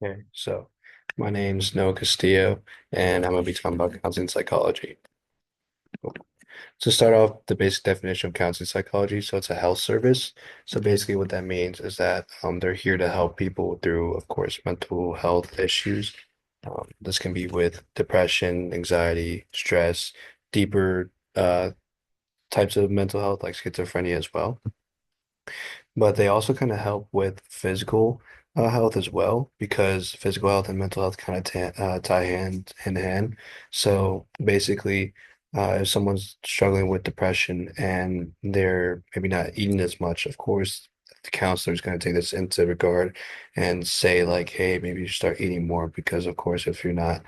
Okay, so my name's Noah Castillo, and I'm gonna be talking about counseling psychology. To start off, the basic definition of counseling psychology, so it's a health service. So basically, what that means is that they're here to help people through, of course, mental health issues. This can be with depression, anxiety, stress, deeper types of mental health like schizophrenia as well. But they also kind of help with physical health as well, because physical health and mental health kind of tie hand in hand. So basically, if someone's struggling with depression and they're maybe not eating as much, of course, the counselor is going to take this into regard and say like, hey, maybe you should start eating more because, of course, if you're not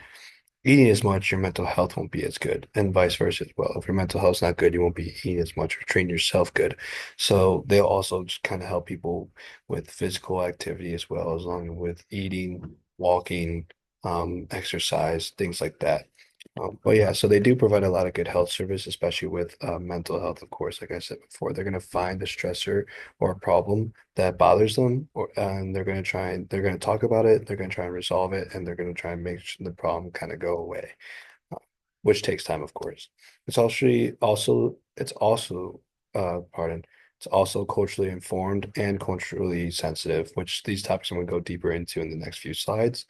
eating as much, your mental health won't be as good, and vice versa as well. If your mental health's not good, you won't be eating as much or treating yourself good. So they'll also just kind of help people with physical activity as well, as long as with eating, walking, exercise, things like that. But yeah, so they do provide a lot of good health service, especially with mental health, of course. Like I said before, they're going to find a stressor or a problem that bothers them, and they're going to talk about it, they're going to try and resolve it, and they're going to try and make the problem kind of go away, uh, which takes time, of course. Pardon, it's also culturally informed and culturally sensitive, which these topics I'm going to go deeper into in the next few slides.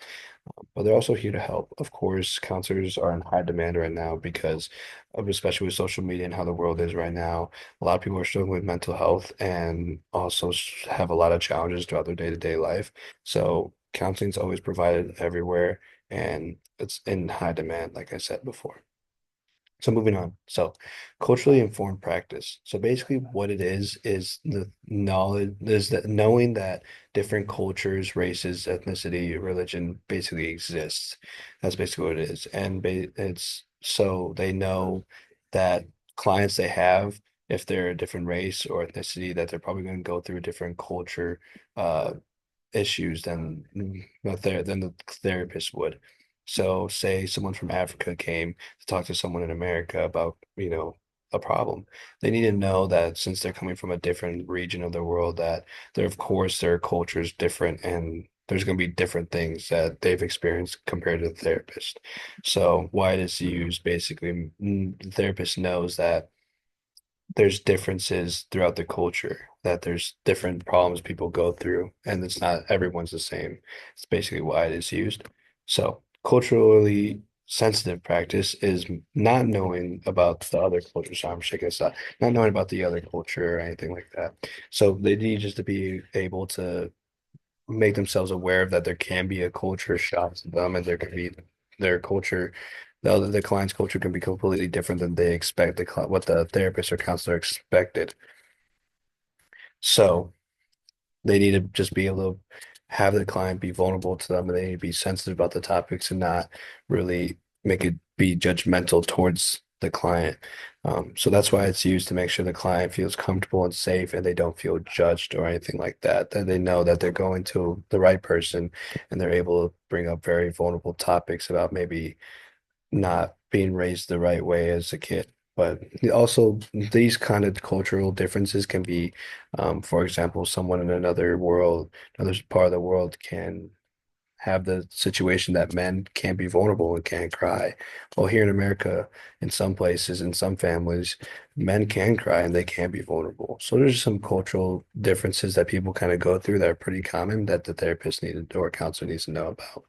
But they're also here to help. Of course, counselors are in high demand right now because of, especially with social media and how the world is right now. A lot of people are struggling with mental health and also have a lot of challenges throughout their day-to-day life. So counseling is always provided everywhere and it's in high demand, like I said before. So moving on. So culturally informed practice. So basically what it is the knowledge is that knowing that different cultures, races, ethnicity, religion basically exists. That's basically what it is. And it's so they know that clients they have, if they're a different race or ethnicity, that they're probably going to go through a different culture uh issues than the therapist would. So say someone from Africa came to talk to someone in America about, a problem. They need to know that since they're coming from a different region of the world, that they're, of course, their culture is different and there's going to be different things that they've experienced compared to the therapist. So why it is used, basically, the therapist knows that there's differences throughout the culture, that there's different problems people go through, and it's not everyone's the same. It's basically why it is used. So, culturally sensitive practice is not knowing about the other culture. So I'm shaking this out, not knowing about the other culture or anything like that. So they need just to be able to make themselves aware of that there can be a culture shock to them and there can be their culture the client's culture can be completely different than they expect what the therapist or counselor expected. So they need to just be able to have the client be vulnerable to them and they need to be sensitive about the topics and not really make it be judgmental towards the client. So that's why it's used to make sure the client feels comfortable and safe and they don't feel judged or anything like that. That they know that they're going to the right person and they're able to bring up very vulnerable topics about maybe not being raised the right way as a kid. But also, these kind of cultural differences can be, for example, someone in another world, another part of the world can have the situation that men can't be vulnerable and can't cry. Well, here in America, in some places, in some families, men can cry and they can be vulnerable. So there's some cultural differences that people kind of go through that are pretty common that the therapist needs or counselor needs to know about.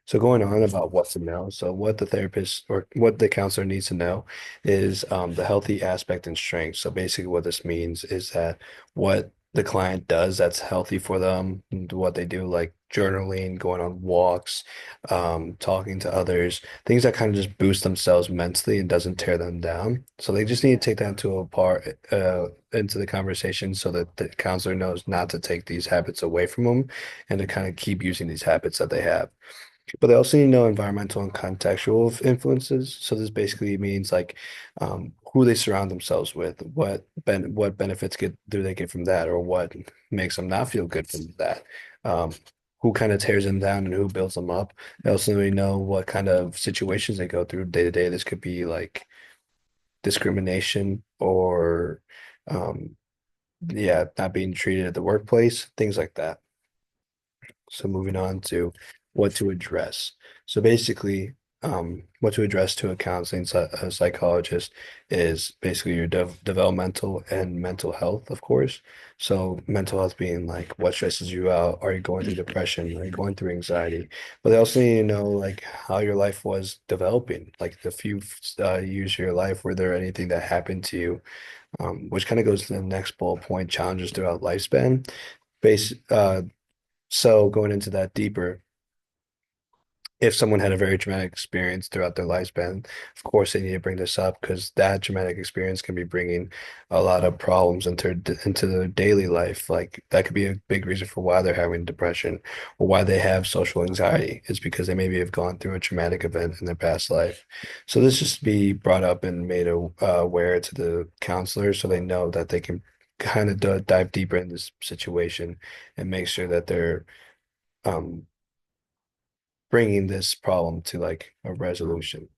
So going on about what to know. So what the therapist or what the counselor needs to know is the healthy aspect and strength. So basically what this means is that what the client does that's healthy for them, and what they do like journaling, going on walks, talking to others, things that kind of just boost themselves mentally and doesn't tear them down. So they just need to take that into the conversation so that the counselor knows not to take these habits away from them and to kind of keep using these habits that they have. But they also need to know environmental and contextual influences. So this basically means like who they surround themselves with, what benefits do they get from that, or what makes them not feel good from that. Um, who kind of tears them down and who builds them up. They also need to know what kind of situations they go through day to day. This could be like discrimination or yeah, not being treated at the workplace, things like that. So moving on to what to address. So basically, what to address to a a psychologist is basically your developmental and mental health, of course. So mental health being like what stresses you out? Are you going through depression? Are you going through anxiety? But they also need to know like how your life was developing, like the few years of your life. Were there anything that happened to you? Which kind of goes to the next bullet point, challenges throughout lifespan. Base, so going into that deeper, if someone had a very traumatic experience throughout their lifespan, of course they need to bring this up because that traumatic experience can be bringing a lot of problems into their daily life. Like that could be a big reason for why they're having depression or why they have social anxiety is because they maybe have gone through a traumatic event in their past life. So this just be brought up and made aware to the counselor so they know that they can kind of dive deeper in this situation and make sure that they're um bringing this problem to like a resolution.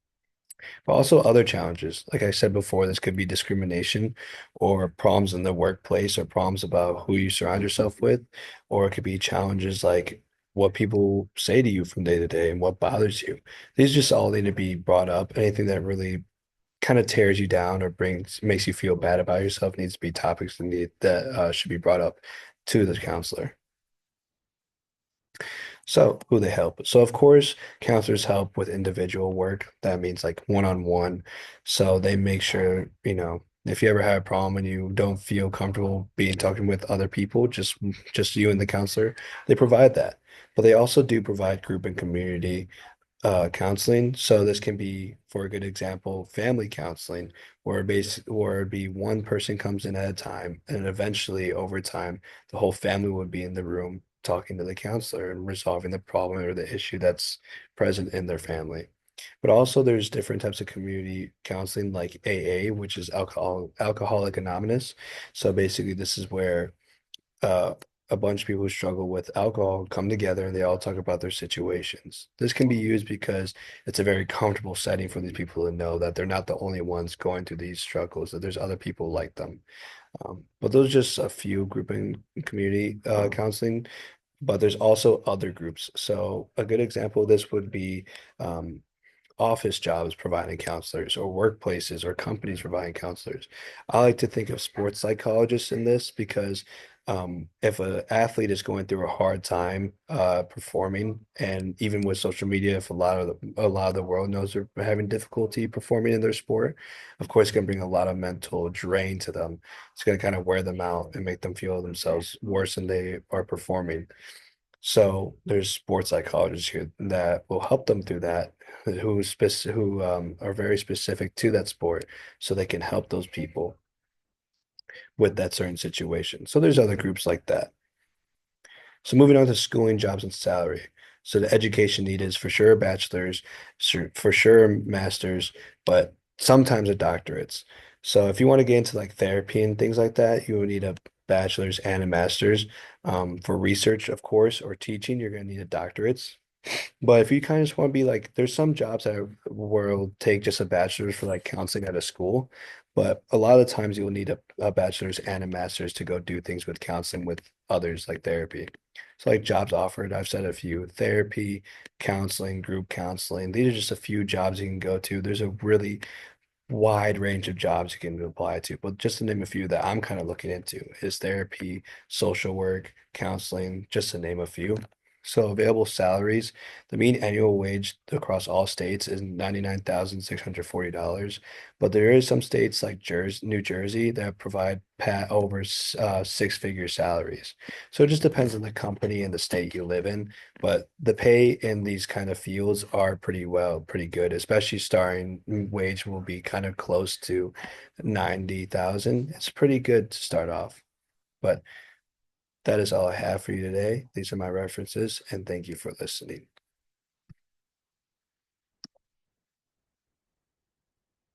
But also other challenges. Like I said before, this could be discrimination or problems in the workplace or problems about who you surround yourself with, or it could be challenges like what people say to you from day to day and what bothers you. These just all need to be brought up. Anything that really kind of tears you down or makes you feel bad about yourself needs to be topics that should be brought up to the counselor. So who they help. So of course, counselors help with individual work. That means like one-on-one. So they make sure, if you ever have a problem and you don't feel comfortable being talking with other people, just you and the counselor, they provide that. But they also do provide group and community counseling. So this can be, for a good example, family counseling, where it'd be one person comes in at a time, and eventually over time, the whole family would be in the room talking to the counselor and resolving the problem or the issue that's present in their family. But also there's different types of community counseling like AA, which is Alcoholic Anonymous. So basically this is where uh, a bunch of people who struggle with alcohol come together and they all talk about their situations. This can be used because it's a very comfortable setting for these people to know that they're not the only ones going through these struggles, that there's other people like them. But those are just a few group and community counseling, but there's also other groups. So a good example of this would be um, office jobs providing counselors or workplaces or companies providing counselors. I like to think of sports psychologists in this because if an athlete is going through a hard time performing, and even with social media, if a lot of the world knows they're having difficulty performing in their sport, of course, it can bring a lot of mental drain to them. It's going to kind of wear them out and make them feel themselves worse than they are performing. So there's sports psychologists here that will help them through that, who are very specific to that sport, so they can help those people with that certain situation. So there's other groups like that. So moving on to schooling, jobs, and salary. So the education need is for sure bachelor's, for sure master's, but sometimes a doctorates. So if you want to get into like therapy and things like that, you will need a bachelor's and a master's. For research, of course, or teaching, you're going to need a doctorate's. But if you kind of just want to be like, there's some jobs that will take just a bachelor's for like counseling at a school, but a lot of the times you'll need a bachelor's and a master's to go do things with counseling with others like therapy. So like jobs offered, I've said a few, therapy, counseling, group counseling. These are just a few jobs you can go to. There's a really wide range of jobs you can apply to. But just to name a few that I'm kind of looking into is therapy, social work, counseling, just to name a few. So available salaries, the mean annual wage across all states is $99,640. But there is some states like New Jersey that provide pat over six-figure salaries. So it just depends on the company and the state you live in. But the pay in these kind of fields are pretty good, especially starting wage will be kind of close to 90,000. It's pretty good to start off. But that is all I have for you today. These are my references, and thank you for listening.